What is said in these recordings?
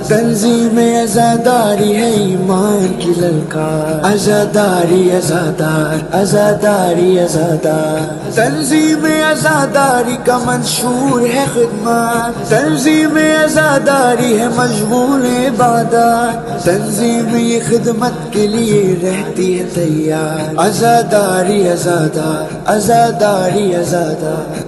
تنظیم عزاداری ہے ایمان کی للکار، عزاداری عزادار، عزاداری عزادار، تنظیم عزاداری کا منشور ہے خدمات، تنظیم عزاداری ہے مشغول عبادات، تنظیم یہ خدمت کے لیے رہتی ہے تیار، عزاداری عزادار، عزاداری عزادار۔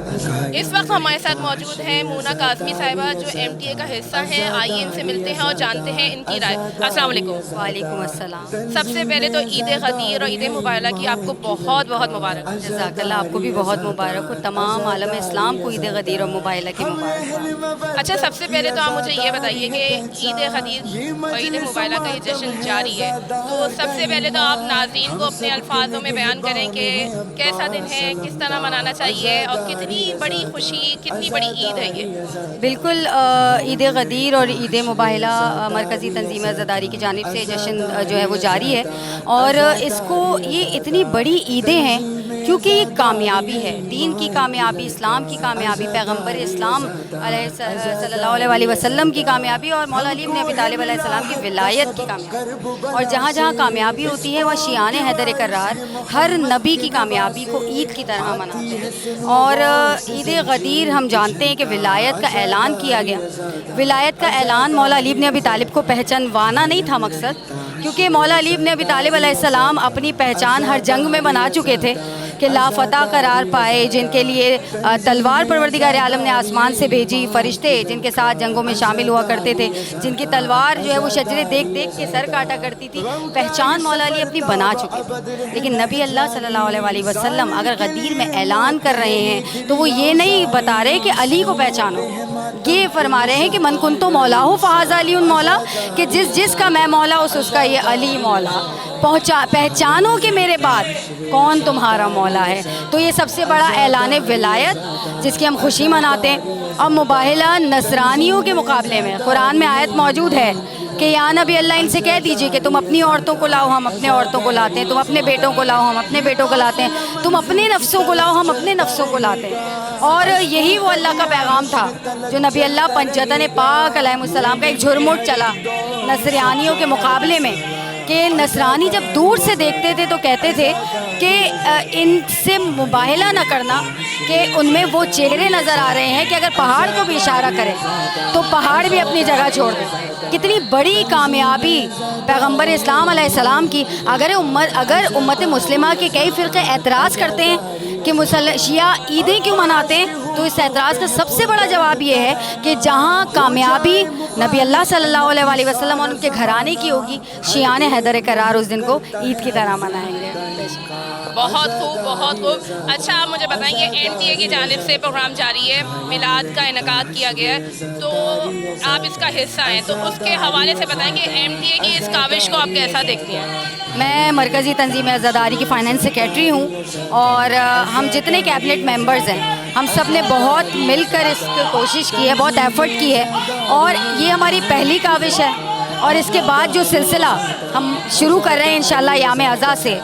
اس وقت ہمارے ساتھ موجود ہیں مونا کاظمی صاحبہ جو ایم ٹی اے کا حصہ ہیں، آئیے ان سے ملتے ہیں اور جانتے ہیں ان کی رائے۔ السلام علیکم۔ وعلیکم السلام۔ سب سے پہلے تو عید غدیر اور عید مبارکہ کی آپ کو بہت بہت مبارک۔ جزاک اللہ، آپ کو بھی بہت مبارک ہو، تمام عالم اسلام کو عید غدیر اور مبارکہ کی مبارک۔ اچھا، سب سے پہلے تو آپ مجھے یہ بتائیے کہ عید غدیر اور عید مبارکہ کا یہ جشن جاری ہے، تو سب سے پہلے تو آپ ناظرین کو اپنے الفاظوں میں بیان کریں کہ کیسا دن ہے، کس طرح منانا چاہیے اور کتنی بڑی خوشی، کتنی بڑی عید ہے یہ۔ بالکل، عید غدیر اور عید مباہلہ مرکزی تنظیم عزاداری کی جانب سے جشن جو ہے وہ جاری ہے، اور اس کو یہ اتنی بڑی عیدیں ہیں کیونکہ یہ کامیابی ہے، دین کی کامیابی، اسلام کی کامیابی، پیغمبر اسلام صلی اللہ علیہ وسلم کی کامیابی اور مولا علی بن ابی طالب علیہ السلام کی ولایت کی کامیابی، اور جہاں جہاں کامیابی ہوتی ہے وہ شیعان حیدر کرار ہر نبی کی کامیابی کو عید کی طرح مناتے ہیں۔ اور عید غدیر ہم جانتے ہیں کہ ولایت کا اعلان کیا گیا، ولایت کا اعلان مولا علی بن ابی طالب کو پہچانوانا نہیں تھا مقصد، کیونکہ مولا علی بن ابی طالب علیہ السلام اپنی پہچان ہر جنگ میں بنا چکے تھے کہ لافتہ قرار پائے، جن کے لیے تلوار پروردگار عالم نے آسمان سے بھیجی، فرشتے جن کے ساتھ جنگوں میں شامل ہوا کرتے تھے، جن کی تلوار جو ہے وہ شجرے دیکھ دیکھ کے سر کاٹا کرتی تھی، پہچان مولا علی اپنی بنا چکے تھے۔ لیکن نبی اللہ صلی اللہ علیہ وسلم اگر غدیر میں اعلان کر رہے ہیں تو وہ یہ نہیں بتا رہے کہ علی کو پہچانو، یہ فرما رہے ہیں کہ من کنتو مولا ہو فہذا علی مولا، کہ جس کا میں مولا اس کا یہ علی مولا، پہچانو کہ میرے بعد کون تمہارا مولا ہے۔ تو یہ سب سے بڑا اعلان ولایت جس کی ہم خوشی مناتے ہیں۔ اور مباہلہ نصرانیوں کے مقابلے میں قرآن میں آیت موجود ہے کہ یا نبی اللہ ان سے کہہ دیجئے کہ تم اپنی عورتوں کو لاؤ، ہم اپنے عورتوں کو لاتے ہیں، تم اپنے بیٹوں کو لاؤ، ہم اپنے بیٹوں کو لاتے ہیں، تم اپنے نفسوں کو لاؤ، ہم اپنے نفسوں کو لاتے ہیں۔ اور یہی وہ اللہ کا پیغام تھا جو نبی اللہ پنجتن پاک علیہ السلام کا ایک جھرمٹ چلا نصرانیوں کے مقابلے میں، کہ نصرانی جب دور سے دیکھتے تھے تو کہتے تھے کہ ان سے مباہلہ نہ کرنا، کہ ان میں وہ چہرے نظر آ رہے ہیں کہ اگر پہاڑ کو بھی اشارہ کرے تو پہاڑ بھی اپنی جگہ چھوڑ دیں۔ کتنی بڑی کامیابی پیغمبر اسلام علیہ السلام کی۔ اگر امت مسلمہ کے کئی فرقے اعتراض کرتے ہیں کہ شیعہ عیدیں کیوں مناتے ہیں، تو اس اعتراض کا سب سے بڑا جواب یہ ہے کہ جہاں کامیابی نبی اللہ صلی اللہ علیہ وسلم اور ان کے گھرانے کی ہوگی، شیعان حیدر کرار اس دن کو عید کی طرح منائیں گے۔ بہت خوب، بہت خوب۔ اچھا، آپ مجھے بتائیں گے ایم ٹی اے کی جانب سے پروگرام جاری ہے، میلاد کا انعقاد کیا گیا ہے، تو آپ اس کا حصہ ہیں، تو اس کے حوالے سے بتائیں کہ ایم ٹی اے کی اس کاوش کو آپ کیسا دیکھتی ہیں؟ میں مرکزی تنظیم عزاداری کی فائنانس سیکریٹری ہوں، اور ہم جتنے کیبنٹ ممبرز ہیں ہم سب نے بہت مل کر اس کی کوشش کی ہے، بہت ایفرٹ کی ہے، اور یہ ہماری پہلی کاوش ہے۔ اور اس کے بعد جو سلسلہ ہم شروع کر رہے ہیں انشاءاللہ یام اعزا سے،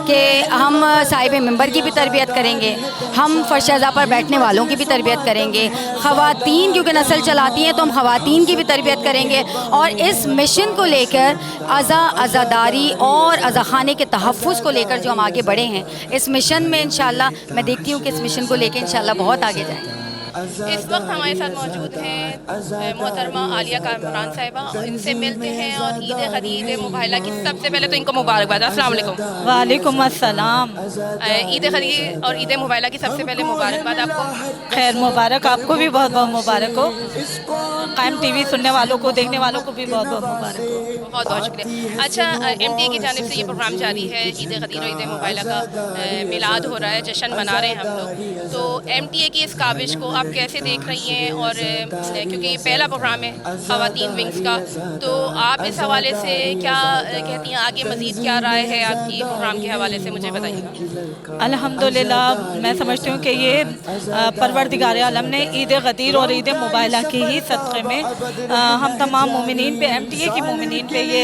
کہ ہم صاحب ممبر کی بھی تربیت کریں گے، ہم فرش اعزا پر بیٹھنے والوں کی بھی تربیت کریں گے، خواتین کیونکہ نسل چلاتی ہیں تو ہم خواتین کی بھی تربیت کریں گے، اور اس مشن کو لے کر عزاداری اور عزاخانے کے تحفظ کو لے کر جو ہم آگے بڑھے ہیں، اس مشن میں انشاءاللہ میں دیکھتی ہوں کہ اس مشن کو لے کے انشاءاللہ بہت آگے جائیں گے۔ اس وقت ہمارے ساتھ موجود ہیں محترمہ عالیہ کامران صاحبہ، ان سے ملتے ہیں اور عید غدیر مباہلہ کی سب سے پہلے تو ان کو مبارکباد۔ السلام علیکم۔ وعلیکم السلام۔ عید غدیر اور عید مباہلہ کی سب سے پہلے مبارکباد آپ کو۔ خیر مبارک، آپ کو بھی بہت بہت مبارک ہو، قائم ٹی وی سننے والوں کو، دیکھنے والوں کو بھی بہت بہت مبارک ہو۔ بہت بہت شکریہ۔ اچھا، ایم ٹی اے کی جانب سے یہ پروگرام جاری ہے، عید غدیر اور عید مباہلہ کا میلاد ہو رہا ہے، جشن منا رہے ہیں ہم لوگ، تو ایم ٹی اے کی اس کاوش کو آپ کیسے دیکھ رہی ہیں؟ اور کیونکہ یہ پہلا پروگرام ہے خواتین ونگز کا، تو آپ اس حوالے سے کیا کہتی ہیں، آگے مزید کیا رائے ہے آپ کی پروگرام کے حوالے سے، مجھے بتائیے گا۔ الحمدللہ میں سمجھتی ہوں کہ یہ پروردگار عالم نے عید غدیر اور عید مباہلہ کے ہی صدقے میں ہم تمام مومنین پہ، ایم ٹی اے کی مومنین پہ یہ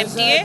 MTA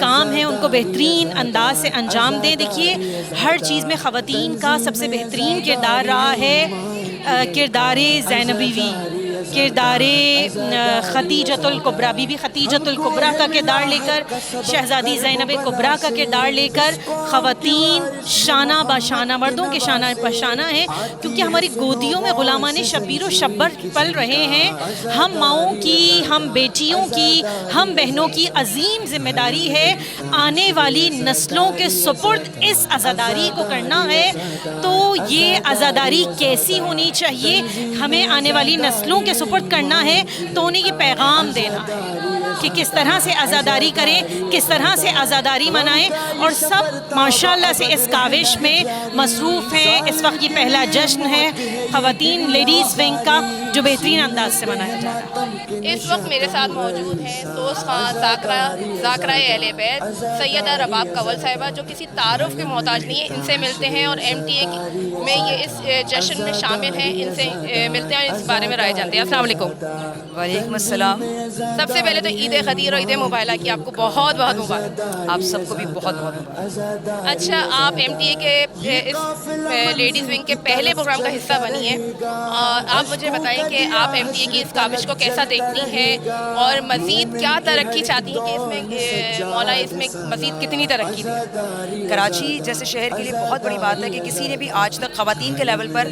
کام ہیں ان کو بہترین انداز سے انجام دیں. دیکھیے ہر چیز میں خواتین کا سب سے بہترین کردار رہا ہے کردار زینب بیوی, کردار خدیجۃ الکبریٰ, بی بی خدیجۃ الکبریٰ کا کردار لے کر, شہزادی زینب کبریٰ کا کردار لے کر خواتین شانہ بشانہ مردوں کے شانہ بشانہ ہیں, کیونکہ ہماری گودیوں میں غلامان شبیر و شبر پل رہے ہیں. ہم ماؤں کی, ہم بیٹیوں کی, ہم بہنوں کی عظیم ذمہ داری ہے آنے والی نسلوں کے سپرد اس عزاداری کو کرنا ہے. تو یہ عزاداری کیسی ہونی چاہیے, ہمیں آنے والی نسلوں کے سپرد کرنا ہے تو انہیں یہ پیغام دینا ہے کہ کس طرح سے عزاداری کریں, کس طرح سے عزاداری منائیں. اور سب ماشاءاللہ سے اس کاوش میں مصروف ہیں. اس وقت یہ پہلا جشن ہے خواتین لیڈیز ونگ کا جو بہترین انداز سے منایا جا رہا ہے. اس وقت میرے ساتھ موجود ہیں سوز خان, ذاکرہ اہل بیت, سیدہ رباب کنول صاحبہ, جو کسی تعارف کے محتاج نہیں ہیں. ان سے ملتے ہیں اور MTA میں یہ اس جشن میں شامل ہیں, ان سے ملتے ہیں اور اس بارے میں رائے جانتے ہیں. السلام علیکم. وعلیکم السلام. سب سے پہلے تو عید غدیر اور عید مباہلہ کی آپ کو بہت بہت مبارک. آپ سب کو بھی بہت بہت مبارک. اچھا, آپ MTA کے اس لیڈیز ونگ کے پہلے پروگرام کا حصہ بنی ہیں, اور آپ مجھے بتائیں کہ آپ MTA کی اس کاوش کو کیسا دیکھتی ہیں اور مزید کیا ترقی چاہتی ہیں کہ اس میں مولا اس میں مزید کتنی ترقی دے. کراچی جیسے شہر کے لیے بہت بڑی بات ہے کہ کسی نے بھی آج تک خواتین کے لیول پر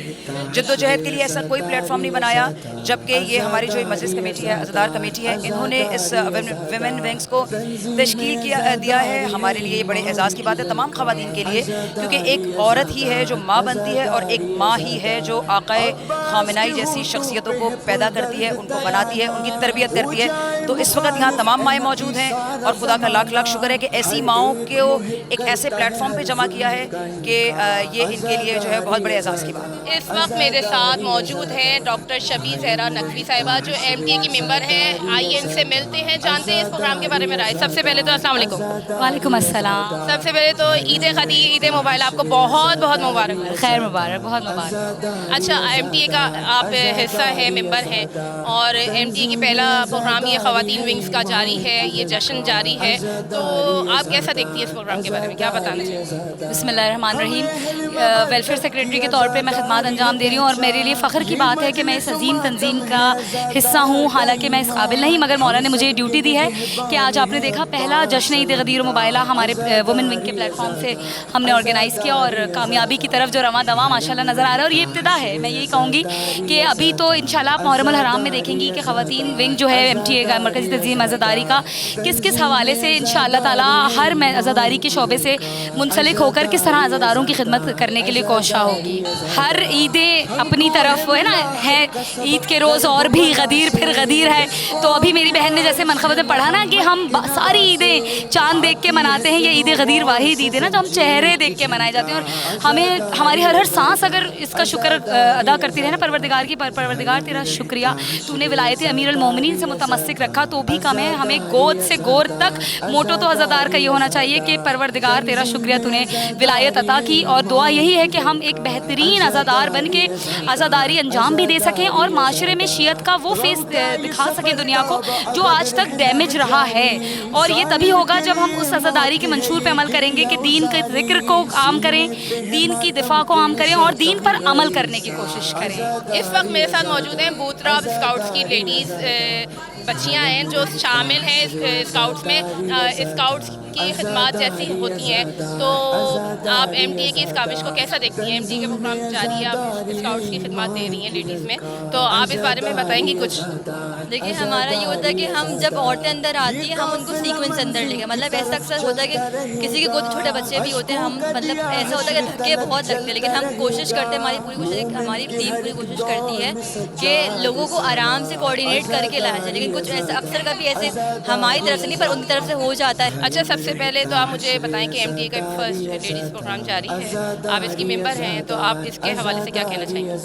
جد و جہد کے لیے ایسا کوئی پلیٹ فارم نہیں بنایا, جبکہ یہ ہماری جو مجلس کمیٹی ہے, عزادار کمیٹی ہے, انہوں نے اس ویمن ونگس کو تشکیل دیا ہے. ہمارے لیے یہ بڑے اعزاز کی بات ہے تمام خواتین کے لیے, کیونکہ ایک عورت ہی ہے جو ماں بنتی ہے اور ایک ماں ہی ہے جو آقائے خامنائی جیسی شخصیتوں کو پیدا کرتی ہے, ان کو بناتی ہے, ان کی تربیت کرتی ہے. تو اس وقت یہاں تمام مائیں موجود ہیں اور خدا کا لاکھ لاکھ شکر ہے کہ ایسی ماؤں کو ایک ایسے پلیٹ فارم پہ جمع کیا ہے کہ یہ ان کے لیے جو ہے بہت بڑے اعزاز کی بات ہے. اس وقت میرے ساتھ موجود ہیں ڈاکٹر شبی زہرا نقوی صاحبہ, جو MTA کی ممبر ہیں. آئیے ان سے ملتے ہیں, جانتے ہیں اس پروگرام کے بارے میں رائے. سب سے پہلے تو السلام علیکم. وعلیکم السلام. سب سے پہلے تو عید غدیر, عید مباہلہ آپ کو بہت بہت مبارک. خیر مبارک, بہت مبارک. اچھا, MTA کا آپ حصہ ہیں, ممبر ہیں, اور MTA کی پہلا پروگرام یہ خواتین ونگز کا جاری ہے, یہ جشن جاری ہے, تو آپ کیسا دیکھتی ہیں اس پروگرام کے بارے میں, کیا بتانا چاہیے؟ بسم اللہ الرحمن الرحیم. ویلفیئر سیکریٹری کے طور پہ میں خدمات انجام دے رہی ہوں, اور میرے لیے فخر کی بات ہے کہ میں اس عظیم تنظیم کا حصہ ہوں. حالانکہ میں اس قابل نہیں, مگر مولا نے مجھے ڈیوٹی دی ہے کہ آج آپ نے دیکھا پہلا جشن عید غدیر و مباہلہ ہمارے وومن ونگ کے پلیٹ فارم سے ہم نے آرگنائز کیا, اور کامیابی کی طرف جو رواں دواں ماشاءاللہ نظر آ رہا ہے. اور یہ ابتدا ہے, میں یہی کہوں گی کہ ابھی تو انشاءاللہ آپ محرم الحرام میں دیکھیں گی کہ خواتین ونگ جو ہے MTA کا, مرکزی تنظیم عزاداری کا, کس کس حوالے سے انشاءاللہ تعالیٰ ہر عزاداری کے شعبے سے منسلک ہو کر کس طرح عزاداروں کی خدمت کرنے کے لیے کوشاں ہوگی. ہر عیدیں اپنی طرف ہے نا, ہے عید کے روز اور بھی غدیر پھر غدیر ہے. تو ابھی میری بہن نے جیسے منقبت میں پڑھا نا کہ ہم ساری عیدیں چاند دیکھ کے مناتے ہیں, یہ عید غدیر واحد عید ہے نا جو ہم چہرے دیکھ کے منائے جاتے ہیں. اور ہمیں ہماری ہر سانس اگر اس کا شکر ادا کرتی رہے نا پروردگار کی, پروردگار تیرا شکریہ, تو نے ولایت امیر المومنین سے متمسک رکھا تو بھی کم ہے. ہمیں گود سے گور تک موٹو تو عزادار کا یہ ہونا چاہیے کہ پروردگار تیرا شکریہ, تو نے ولایت عطا کی. اور دعا یہی ہے کہ ہم ایک بہترین عزادار بن کے عزاداری انجام بھی دے سکیں اور معاشرے میں شیعت کا وہ فیس دکھا سکیں دنیا کو جو آج تک ڈیمیج رہا ہے. اور یہ تبھی ہوگا جب ہم اس عزاداری کے منشور پہ عمل کریں گے کہ دین کے ذکر کو عام کریں, دین کی دفاع کو عام کریں اور دین پر عمل کرنے کی کوشش کریں. اس وقت میرے ساتھ موجود ہیں بوتراب اسکاؤٹس کی لیڈیز بچیاں ہیں جو شامل ہیں اسکاؤٹس میں. اسکاؤٹس کی خدمات جیسی ہوتی ہیں, تو آپ MTA کی اس کاوش کو کیسا دیکھتی ہیں؟ MTA کے پروگرام جاری ہے, آپ اسکاؤٹس کی خدمات دے رہی ہیں لیڈیز میں, تو آپ اس بارے میں بتائیں گی کچھ؟ دیکھیے ہمارا یہ ہوتا ہے کہ ہم جب عورتیں اندر آتی ہیں ہم ان کو سیکوینس اندر لے گئے. مطلب ایسا اکثر ہوتا ہے کہ کسی کے گود چھوٹے بچے بھی ہوتے ہیں, ہم مطلب ایسا ہوتا ہے کہ دھکے بہت لگتے ہیں, لیکن ہم کوشش کرتے ہیں, ہماری پوری کوشش, ہماری ٹیم پوری کوشش کرتی ہے کہ لوگوں کو آرام سے کوآرڈینیٹ کر کے لایا جائے. لیکن کچھ ایسا اکثر کبھی ایسے ہماری طرف سے نہیں پر ان کی طرف سے ہو جاتا ہے. اچھا, سب سے پہلے تو آپ مجھے بتائیں کہ MTA کا فرسٹ لیڈیز پروگرام جاری ہے, آپ اس کی ممبر ہیں, تو آپ اس کے حوالے سے کیا کہنا چاہیں گے؟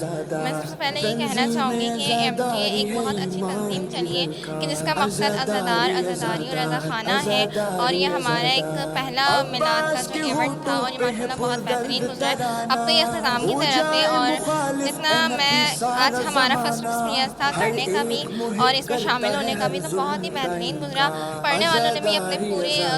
میں سب سے پہلے یہ کہنا چاہوں گی کہ MTA ایک بہت اچھی تنظیم چلی ہے کہ جس کا مقصد عزادار, عزاداری اور رضا خانہ ہے, اور یہ ہمارا ایک پہلا میلاد کا جو ایونٹ تھا اور یہ ماشاءاللہ بہت بہترین گزرا ہے. اب تو یہ اختتام کی طرف ہے, اور جتنا میں آج ہمارا فرسٹ ایکسپیرینس تھا کرنے کا بھی اور اس میں شامل ہونے کا بھی, تو بہت ہی بہترین گزرا. پڑھنے والوں نے بھی اپنے پوری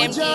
MTA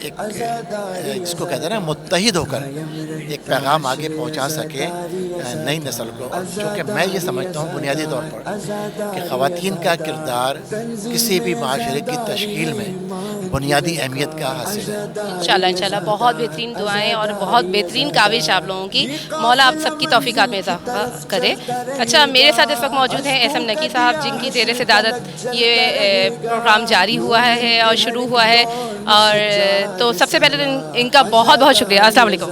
ایک جس کو کہتے ہیں نا متحد ہو کر ایک پیغام آگے پہنچا سکے نئی نسل کو. اور چونکہ میں یہ سمجھتا ہوں بنیادی طور پر کہ خواتین کا کردار کسی بھی معاشرے کی تشکیل میں بنیادی اہمیت کا حاصل ہے. انشاءاللہ بہت بہترین دعائیں اور بہت بہترین کاوش آپ لوگوں کی. مولا آپ سب کی توفیقات میں اضافہ کرے. اچھا میرے ساتھ اس وقت موجود ہیں ایس ایم نقی صاحب جن کی زیر صدارت یہ پروگرام جاری ہوا ہے اور شروع ہوا ہے. اور تو سب سے پہلے تو ان کا بہت بہت شکریہ. السلام علیکم.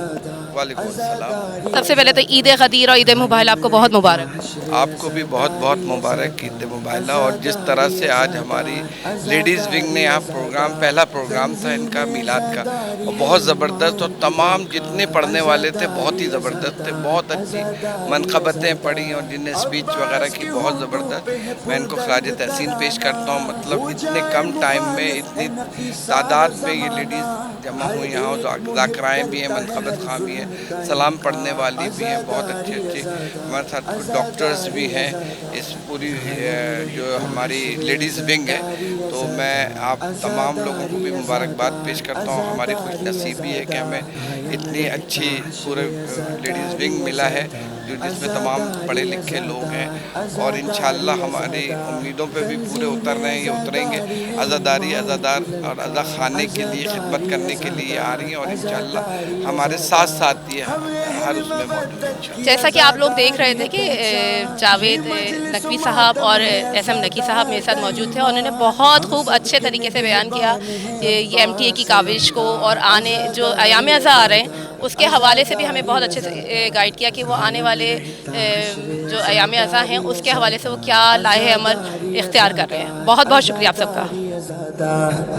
وعلیکم السلام. سب سے پہلے تو عید غدیر اور عید مباہلہ آپ کو بہت مبارک. آپ کو بھی بہت بہت مبارک عید مباہلہ. اور جس طرح سے آج ہماری لیڈیز ونگ نے یہاں پہلا پروگرام تھا ان کا میلاد کا اور بہت زبردست, اور تمام جتنے پڑھنے والے تھے بہت ہی زبردست تھے, بہت اچھی منقبتیں پڑھی اور جن نے اسپیچ وغیرہ کی بہت زبردست. میں ان کو خراج تحسین پیش کرتا ہوں. مطلب اتنے کم ٹائم میں اتنی تعداد میں یہ لیڈیز جمع ہوئی یہاں, جو ذاکرائیں بھی ہیں, منقبت خواہ بھی ہیں, سلام پڑھنے والی بھی ہیں, بہت اچھی اچھی. ہمارے ساتھ کچھ ڈاکٹرز بھی ہیں اس پوری جو ہماری لیڈیز ونگ ہے. تو میں آپ تمام لوگوں کو بھی مبارکباد پیش کرتا ہوں. ہماری خوش نصیبی ہے کہ ہمیں اتنی اچھی پورے لیڈیز ونگ ملا ہے جس میں تمام پڑھے لکھے لوگ ہیں. اور انشاءاللہ ہماری امیدوں پہ بھی پورے اتر رہے ہیں, یہ اتریں گے. عزاداری عزادار اور عزا خانے کے لیے خدمت کرنے کے لیے آ رہی ہیں اور انشاءاللہ ہمارے ساتھ ساتھ یہ ہر اس میں موجود ہے. جیسا کہ آپ لوگ دیکھ رہے تھے کہ جاوید نقوی صاحب اور ایس ایم نقی صاحب میرے ساتھ موجود تھے. انہوں نے بہت خوب اچھے طریقے سے بیان کیا یہ ایم ٹی اے کی کاوش کو, اور آنے جو ایام ازاں آ رہے ہیں اس کے حوالے سے بھی ہمیں بہت اچھے سے گائیڈ کیا کہ وہ آنے والے جو ایام ازاں ہیں اس کے حوالے سے وہ کیا لاہے عمل اختیار کر رہے ہیں. بہت بہت شکریہ آپ سب کا.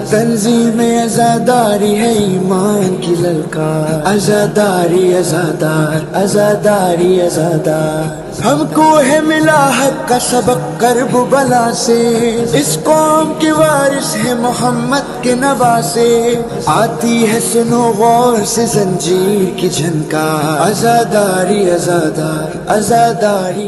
تنظیم عزاداری ہے ایمان کی للکار. عزاداری عزادار عزاداری عزادار. ہم کو ہے ملا حق کا سبق کرب بلا سے, اس قوم کے وارث ہے محمد کے نواسے. آتی ہے سنو غور سے زنجیر کی جھنکار. عزاداری عزادار عزاداری